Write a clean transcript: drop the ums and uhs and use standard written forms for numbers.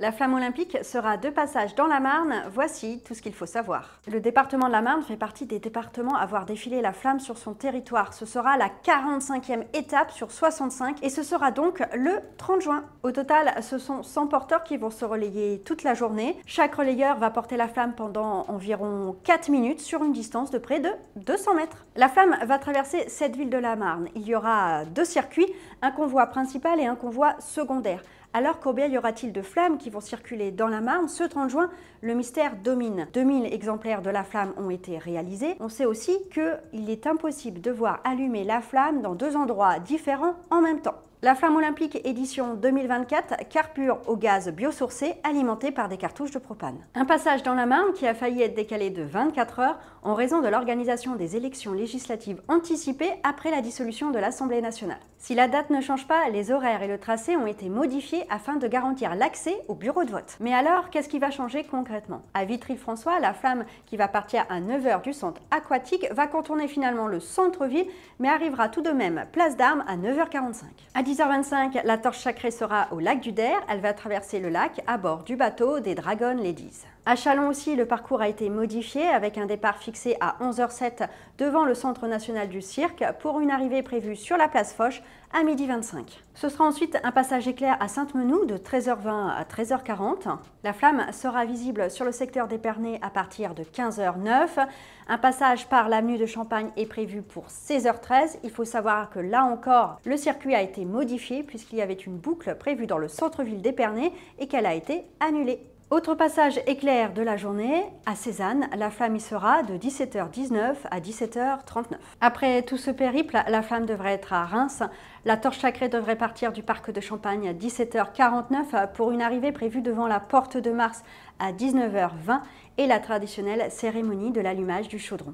La flamme olympique sera de passage dans la Marne, voici tout ce qu'il faut savoir. Le département de la Marne fait partie des départements à voir défiler la flamme sur son territoire. Ce sera la 45e étape sur 65 et ce sera donc le 30 juin. Au total, ce sont 100 porteurs qui vont se relayer toute la journée. Chaque relayeur va porter la flamme pendant environ 4 minutes sur une distance de près de 200 mètres. La flamme va traverser cette ville de la Marne. Il y aura 2 circuits, un convoi principal et un convoi secondaire. Alors combien y aura-t-il de flammes qui vont circuler dans la Marne? Ce 30 juin, le mystère domine. 2000 exemplaires de la flamme ont été réalisés. On sait aussi qu'il est impossible de voir allumer la flamme dans 2 endroits différents en même temps. La flamme olympique édition 2024 carbure au gaz biosourcé alimenté par des cartouches de propane. Un passage dans la Marne qui a failli être décalé de 24 heures en raison de l'organisation des élections législatives anticipées après la dissolution de l'Assemblée nationale. Si la date ne change pas, les horaires et le tracé ont été modifiés afin de garantir l'accès au bureau de vote. Mais alors, qu'est-ce qui va changer concrètement? À Vitry-François, la flamme qui va partir à 9 h du centre aquatique va contourner finalement le centre-ville, mais arrivera tout de même place d'Armes à 9 h 45. À 10h25, la torche sacrée sera au lac du Der. Elle va traverser le lac à bord du bateau des Dragon Ladies. À Châlons aussi, le parcours a été modifié avec un départ fixé à 11h07 devant le Centre national du cirque pour une arrivée prévue sur la place Foch à 12h25. Ce sera ensuite un passage éclair à Sainte-Menou de 13h20 à 13h40. La flamme sera visible sur le secteur d'Épernay à partir de 15h09. Un passage par l'avenue de Champagne est prévu pour 16h13. Il faut savoir que là encore, le circuit a été modifié puisqu'il y avait une boucle prévue dans le centre-ville d'Épernay et qu'elle a été annulée. Autre passage éclair de la journée, à Cézanne, la flamme y sera de 17h19 à 17h39. Après tout ce périple, la flamme devrait être à Reims. La torche sacrée devrait partir du parc de Champagne à 17h49 pour une arrivée prévue devant la porte de Mars à 19h20 et la traditionnelle cérémonie de l'allumage du chaudron.